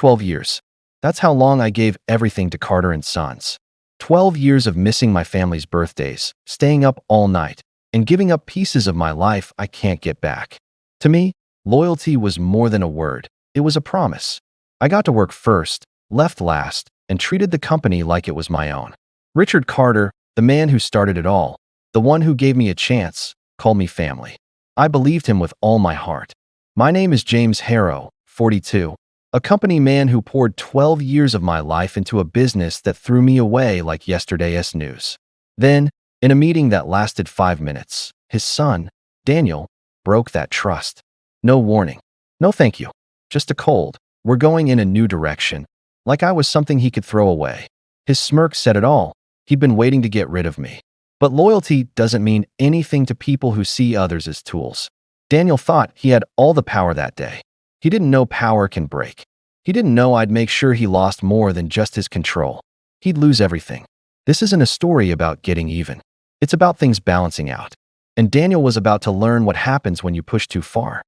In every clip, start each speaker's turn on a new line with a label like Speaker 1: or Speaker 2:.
Speaker 1: 12 years. That's how long I gave everything to Carter and Sons. 12 years of missing my family's birthdays, staying up all night, and giving up pieces of my life I can't get back. To me, loyalty was more than a word. It was a promise. I got to work first, left last, and treated the company like it was my own. Richard Carter, the man who started it all, the one who gave me a chance, called me family. I believed him with all my heart. My name is James Harrow, 42, a company man who poured 12 years of my life into a business that threw me away like yesterday's news. Then, in a meeting that lasted 5 minutes, his son, Daniel, broke that trust. No warning. No thank you. Just a cold. We're going in a new direction. Like I was something he could throw away. His smirk said it all. He'd been waiting to get rid of me. But loyalty doesn't mean anything to people who see others as tools. Daniel thought he had all the power that day. He didn't know power can break. He didn't know I'd make sure he lost more than just his control. He'd lose everything. This isn't a story about getting even. It's about things balancing out. And Daniel was about to learn what happens when you push too far.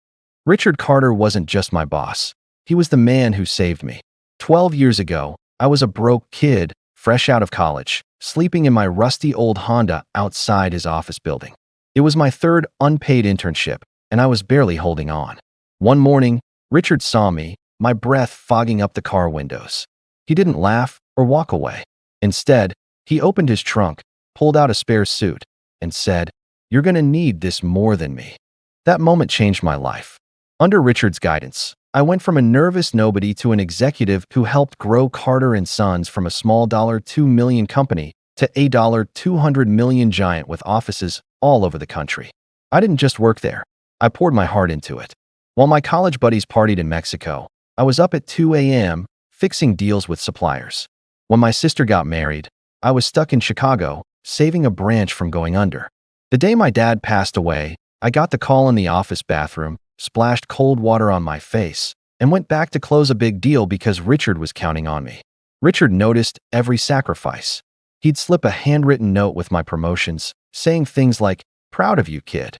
Speaker 1: Richard Carter wasn't just my boss. He was the man who saved me. 12 years ago, I was a broke kid, fresh out of college, sleeping in my rusty old Honda outside his office building. It was my third unpaid internship, and I was barely holding on. One morning, Richard saw me, my breath fogging up the car windows. He didn't laugh or walk away. Instead, he opened his trunk, pulled out a spare suit, and said, "You're gonna need this more than me." That moment changed my life. Under Richard's guidance, I went from a nervous nobody to an executive who helped grow Carter and Sons from a small $2 million company to a $200 million giant with offices all over the country. I didn't just work there. I poured my heart into it. While my college buddies partied in Mexico, I was up at 2 a.m. fixing deals with suppliers. When my sister got married, I was stuck in Chicago, saving a branch from going under. The day my dad passed away, I got the call in the office bathroom, splashed cold water on my face, and went back to close a big deal because Richard was counting on me. Richard noticed every sacrifice. He'd slip a handwritten note with my promotions, saying things like, "Proud of you, kid."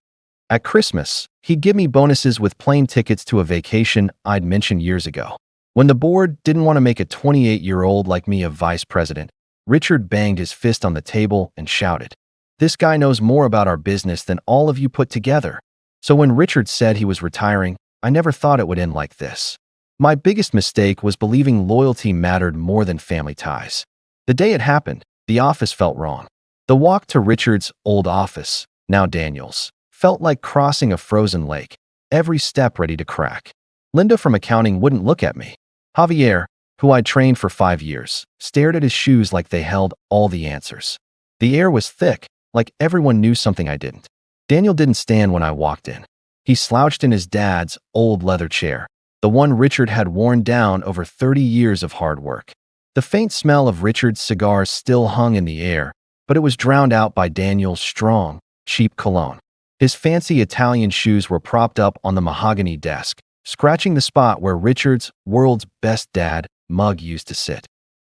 Speaker 1: At Christmas, he'd give me bonuses with plane tickets to a vacation I'd mentioned years ago. When the board didn't want to make a 28-year-old like me a vice president, Richard banged his fist on the table and shouted, "This guy knows more about our business than all of you put together." So when Richard said he was retiring, I never thought it would end like this. My biggest mistake was believing loyalty mattered more than family ties. The day it happened, the office felt wrong. The walk to Richard's old office, now Daniel's, felt like crossing a frozen lake, every step ready to crack. Linda from accounting wouldn't look at me. Javier, who I'd trained for 5 years, stared at his shoes like they held all the answers. The air was thick, like everyone knew something I didn't. Daniel didn't stand when I walked in. He slouched in his dad's old leather chair, the one Richard had worn down over 30 years of hard work. The faint smell of Richard's cigars still hung in the air, but it was drowned out by Daniel's strong, cheap cologne. His fancy Italian shoes were propped up on the mahogany desk, scratching the spot where Richard's "World's Best Dad" mug used to sit.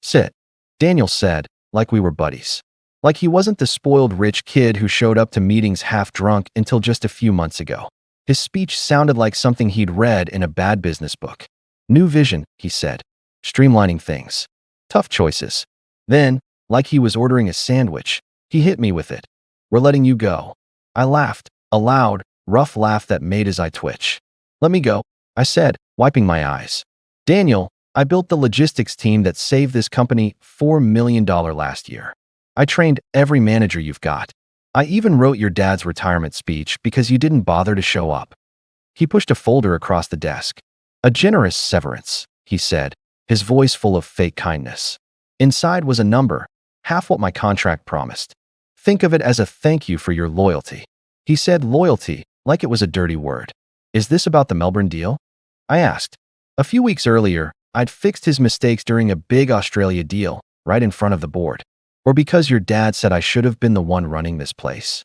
Speaker 1: "Sit," Daniel said, like we were buddies. Like he wasn't the spoiled rich kid who showed up to meetings half drunk until just a few months ago. His speech sounded like something he'd read in a bad business book. "New vision," he said. "Streamlining things. Tough choices." Then, like he was ordering a sandwich, he hit me with it. "We're letting you go." I laughed, a loud, rough laugh that made his eye twitch. "Let me go," I said, wiping my eyes. "Daniel, I built the logistics team that saved this company $4 million last year. I trained every manager you've got. I even wrote your dad's retirement speech because you didn't bother to show up." He pushed a folder across the desk. "A generous severance," he said, his voice full of fake kindness. Inside was a number, half what my contract promised. "Think of it as a thank you for your loyalty." He said loyalty, like it was a dirty word. "Is this about the Melbourne deal?" I asked. A few weeks earlier, I'd fixed his mistakes during a big Australia deal, right in front of the board. "Or because your dad said I should have been the one running this place?"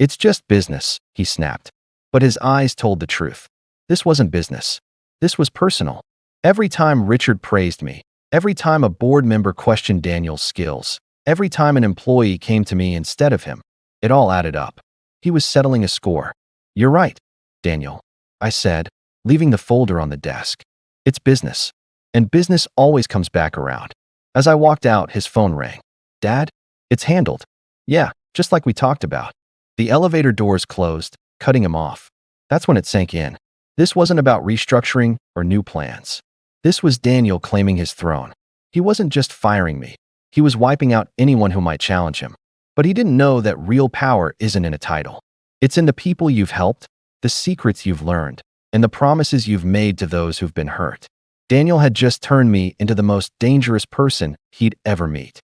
Speaker 1: "It's just business," he snapped. But his eyes told the truth. This wasn't business. This was personal. Every time Richard praised me, every time a board member questioned Daniel's skills, every time an employee came to me instead of him, it all added up. He was settling a score. "You're right, Daniel," I said, leaving the folder on the desk. "It's business." And business always comes back around. As I walked out, his phone rang. "Dad? It's handled." "Yeah, just like we talked about." The elevator doors closed, cutting him off. That's when it sank in. This wasn't about restructuring or new plans. This was Daniel claiming his throne. He wasn't just firing me. He was wiping out anyone who might challenge him. But he didn't know that real power isn't in a title. It's in the people you've helped, the secrets you've learned, and the promises you've made to those who've been hurt. Daniel had just turned me into the most dangerous person he'd ever meet.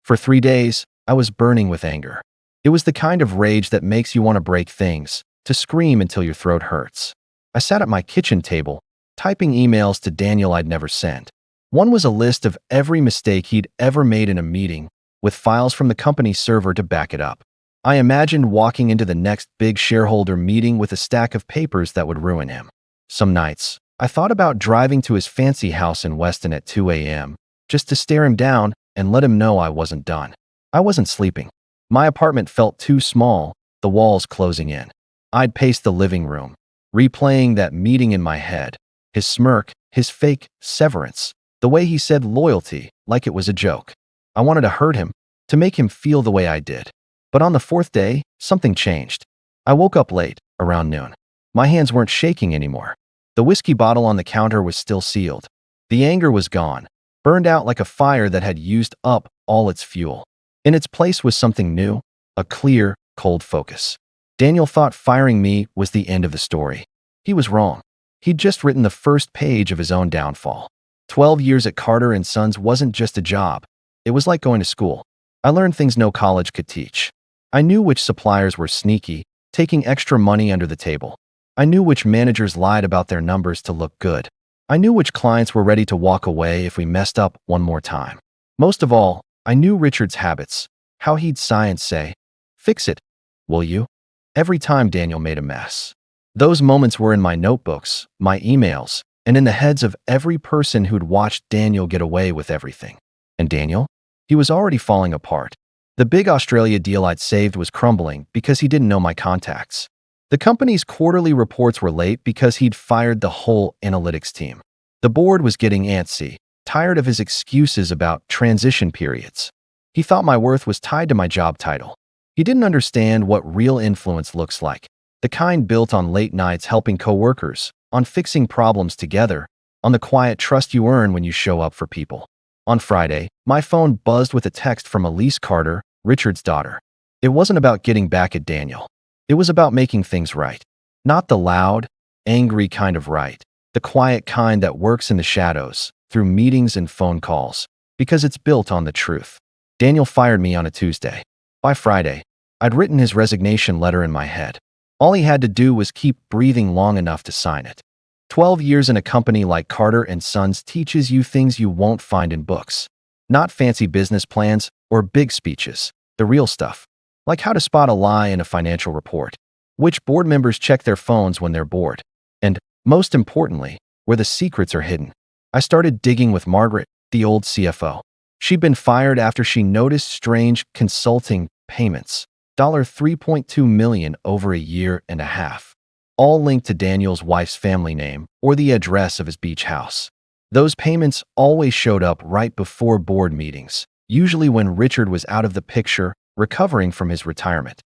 Speaker 1: For 3 days, I was burning with anger. It was the kind of rage that makes you want to break things, to scream until your throat hurts. I sat at my kitchen table, typing emails to Daniel I'd never sent. One was a list of every mistake he'd ever made in a meeting, with files from the company's server to back it up. I imagined walking into the next big shareholder meeting with a stack of papers that would ruin him. Some nights, I thought about driving to his fancy house in Weston at 2 a.m., just to stare him down and let him know I wasn't done. I wasn't sleeping. My apartment felt too small, the walls closing in. I'd pace the living room, replaying that meeting in my head. His smirk, his fake severance, the way he said loyalty like it was a joke. I wanted to hurt him, to make him feel the way I did. But on the 4th day, something changed. I woke up late, around noon. My hands weren't shaking anymore. The whiskey bottle on the counter was still sealed. The anger was gone, burned out like a fire that had used up all its fuel. In its place was something new, a clear, cold focus. Daniel thought firing me was the end of the story. He was wrong. He'd just written the first page of his own downfall. 12 years at Carter & Sons wasn't just a job. It was like going to school. I learned things no college could teach. I knew which suppliers were sneaky, taking extra money under the table. I knew which managers lied about their numbers to look good. I knew which clients were ready to walk away if we messed up one more time. Most of all, I knew Richard's habits, how he'd sigh and say, "Fix it, will you?" every time Daniel made a mess. Those moments were in my notebooks, my emails, and in the heads of every person who'd watched Daniel get away with everything. And Daniel? He was already falling apart. The big Australia deal I'd saved was crumbling because he didn't know my contacts. The company's quarterly reports were late because he'd fired the whole analytics team. The board was getting antsy, tired of his excuses about transition periods. He thought my worth was tied to my job title. He didn't understand what real influence looks like, the kind built on late nights helping coworkers, on fixing problems together, on the quiet trust you earn when you show up for people. On Friday, my phone buzzed with a text from Elise Carter, Richard's daughter. It wasn't about getting back at Daniel. It was about making things right. Not the loud, angry kind of right, the quiet kind that works in the shadows, through meetings and phone calls, because it's built on the truth. Daniel fired me on a Tuesday. By Friday, I'd written his resignation letter in my head. All he had to do was keep breathing long enough to sign it. 12 years in a company like Carter & Sons teaches you things you won't find in books. Not fancy business plans or big speeches, the real stuff. Like how to spot a lie in a financial report, which board members check their phones when they're bored, and, most importantly, where the secrets are hidden. I started digging with Margaret, the old CFO. She'd been fired after she noticed strange consulting payments, $3.2 million over a year and a half, all linked to Daniel's wife's family name or the address of his beach house. Those payments always showed up right before board meetings, usually when Richard was out of the picture, recovering from his retirement.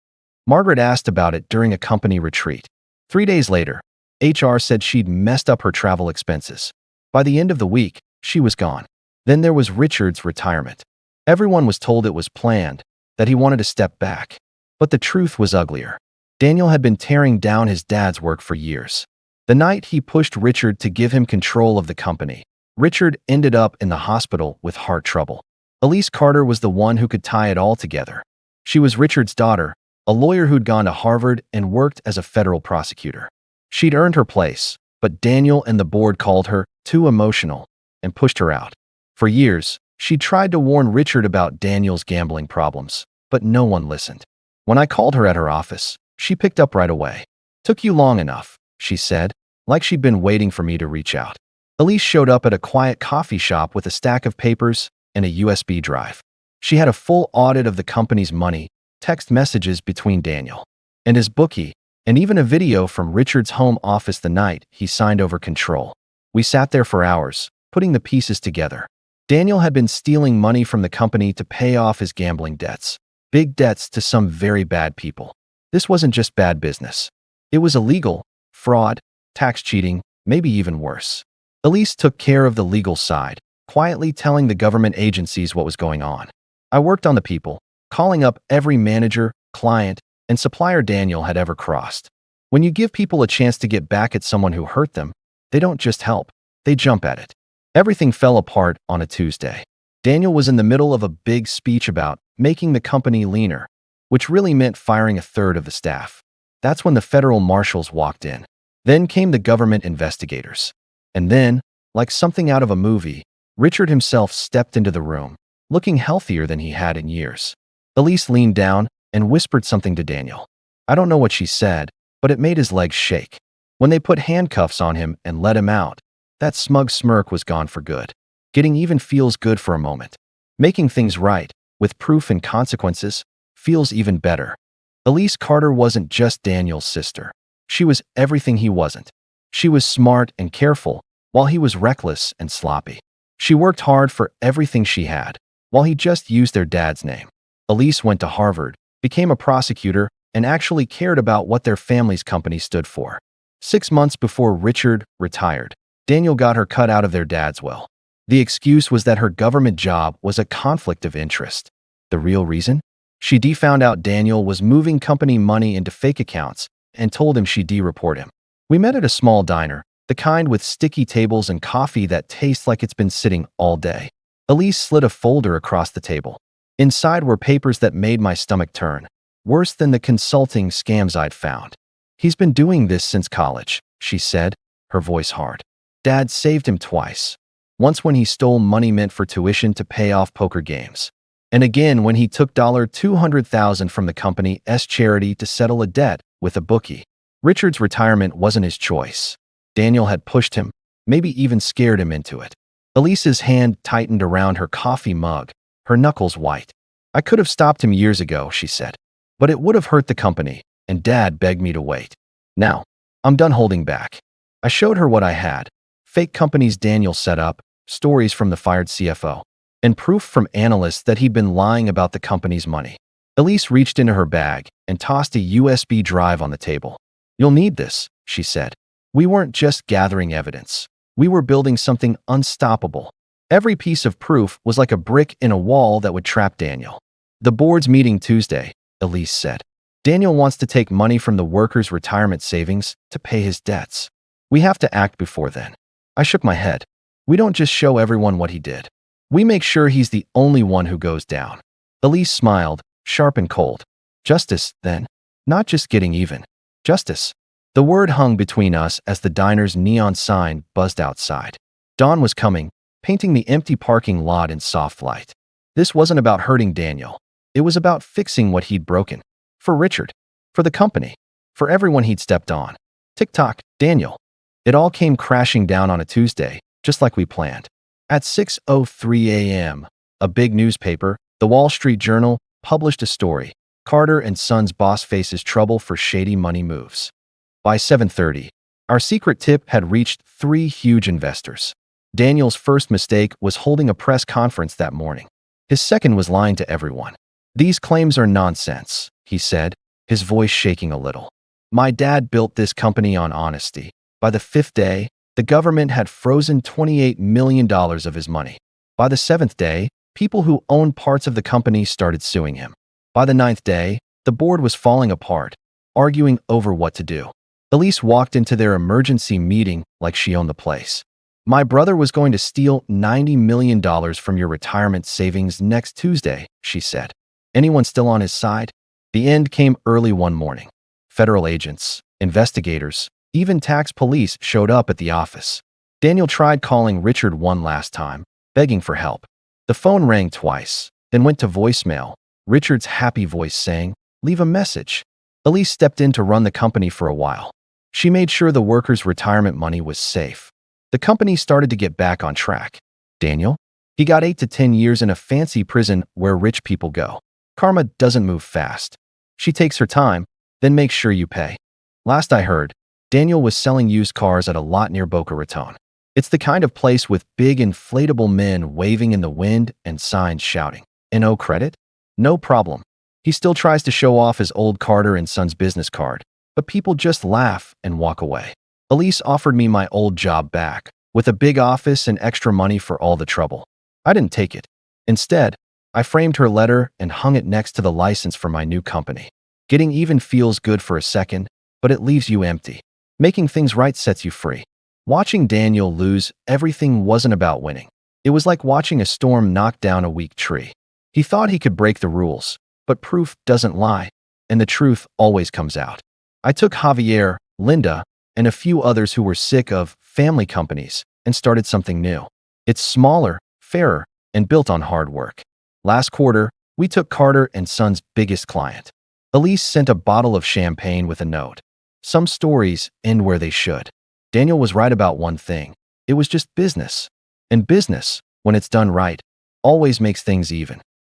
Speaker 1: Margaret asked about it during a company retreat. 3 days later, HR said she'd messed up her travel expenses. By the end of the week, she was gone. Then there was Richard's retirement. Everyone was told it was planned, that he wanted to step back. But the truth was uglier. Daniel had been tearing down his dad's work for years. The night he pushed Richard to give him control of the company, Richard ended up in the hospital with heart trouble. Elise Carter was the one who could tie it all together. She was Richard's daughter, a lawyer who'd gone to Harvard and worked as a federal prosecutor. She'd earned her place, but Daniel and the board called her too emotional and pushed her out. For years, she tried to warn Richard about Daniel's gambling problems, but no one listened. When I called her at her office, she picked up right away. "Took you long enough," she said, like she'd been waiting for me to reach out. Elise showed up at a quiet coffee shop with a stack of papers and a USB drive. She had a full audit of the company's money, text messages between Daniel and his bookie, and even a video from Richard's home office the night he signed over control. We sat there for hours, putting the pieces together. Daniel had been stealing money from the company to pay off his gambling debts. Big debts to some very bad people. This wasn't just bad business. It was illegal, fraud, tax cheating, maybe even worse. Elise took care of the legal side, quietly telling the government agencies what was going on. I worked on the people, calling up every manager, client, and supplier Daniel had ever crossed. When you give people a chance to get back at someone who hurt them, they don't just help, they jump at it. Everything fell apart on a Tuesday. Daniel was in the middle of a big speech about making the company leaner, which really meant firing a third of the staff. That's when the federal marshals walked in. Then came the government investigators. And then, like something out of a movie, Richard himself stepped into the room, looking healthier than he had in years. Elise leaned down and whispered something to Daniel. I don't know what she said, but it made his legs shake. When they put handcuffs on him and let him out, that smug smirk was gone for good. Getting even feels good for a moment. Making things right, with proof and consequences, feels even better. Elise Carter wasn't just Daniel's sister. She was everything he wasn't. She was smart and careful, while he was reckless and sloppy. She worked hard for everything she had, while he just used their dad's name. Elise went to Harvard, became a prosecutor, and actually cared about what their family's company stood for. 6 months before Richard retired, Daniel got her cut out of their dad's will. The excuse was that her government job was a conflict of interest. The real reason? She found out Daniel was moving company money into fake accounts and told him she'd report him. We met at a small diner, the kind with sticky tables and coffee that tastes like it's been sitting all day. Elise slid a folder across the table. Inside were papers that made my stomach turn, worse than the consulting scams I'd found. He's been doing this since college, she said, her voice hard. Dad saved him twice. Once when he stole money meant for tuition to pay off poker games. And again when he took $200,000 from the company's charity to settle a debt with a bookie. Richard's retirement wasn't his choice. Daniel had pushed him, maybe even scared him into it. Elise's hand tightened around her coffee mug, her knuckles white. I could have stopped him years ago, she said. But it would have hurt the company, and Dad begged me to wait. Now, I'm done holding back. I showed her what I had. Fake companies Daniel set up, stories from the fired CFO, and proof from analysts that he'd been lying about the company's money. Elise reached into her bag and tossed a USB drive on the table. You'll need this, she said. We weren't just gathering evidence. We were building something unstoppable. Every piece of proof was like a brick in a wall that would trap Daniel. The board's meeting Tuesday, Elise said. Daniel wants to take money from the workers' retirement savings to pay his debts. We have to act before then. I shook my head. We don't just show everyone what he did. We make sure he's the only one who goes down. Elise smiled, sharp and cold. Justice, then. Not just getting even. Justice. The word hung between us as the diner's neon sign buzzed outside. Dawn was coming, painting the empty parking lot in soft light. This wasn't about hurting Daniel. It was about fixing what he'd broken. For Richard. For the company. For everyone he'd stepped on. Tick-tock, Daniel. It all came crashing down on a Tuesday, just like we planned. At 6:03 a.m., a big newspaper, the Wall Street Journal, published a story. Carter and Sons boss faces trouble for shady money moves. By 7:30, our secret tip had reached 3 huge investors. Daniel's first mistake was holding a press conference that morning. His second was lying to everyone. These claims are nonsense, he said, his voice shaking a little. My dad built this company on honesty. By the 5th day, the government had frozen $28 million of his money. By the 7th day, people who owned parts of the company started suing him. By the 9th day, the board was falling apart, arguing over what to do. Elise walked into their emergency meeting like she owned the place. My brother was going to steal $90 million from your retirement savings next Tuesday, she said. Anyone still on his side? The end came early one morning. Federal agents, investigators, even tax police showed up at the office. Daniel tried calling Richard one last time, begging for help. The phone rang twice, then went to voicemail, Richard's happy voice saying, "Leave a message." Elise stepped in to run the company for a while. She made sure the workers' retirement money was safe. The company started to get back on track. Daniel? He got 8 to 10 years in a fancy prison where rich people go. Karma doesn't move fast. She takes her time, then makes sure you pay. Last I heard, Daniel was selling used cars at a lot near Boca Raton. It's the kind of place with big inflatable men waving in the wind and signs shouting, "No credit? No problem." He still tries to show off his old Carter and Sons business card, but people just laugh and walk away. Elise offered me my old job back, with a big office and extra money for all the trouble. I didn't take it. Instead, I framed her letter and hung it next to the license for my new company. Getting even feels good for a second, but it leaves you empty. Making things right sets you free. Watching Daniel lose everything wasn't about winning. It was like watching a storm knock down a weak tree. He thought he could break the rules, but proof doesn't lie, and the truth always comes out. I took Javier, Linda, and a few others who were sick of family companies and started something new. It's smaller, fairer, and built on hard work. Last quarter, we took Carter and Son's biggest client. Elise sent a bottle of champagne with a note. Some stories end where they should. Daniel was right about one thing. It was just business. And business, when it's done right, always makes things even.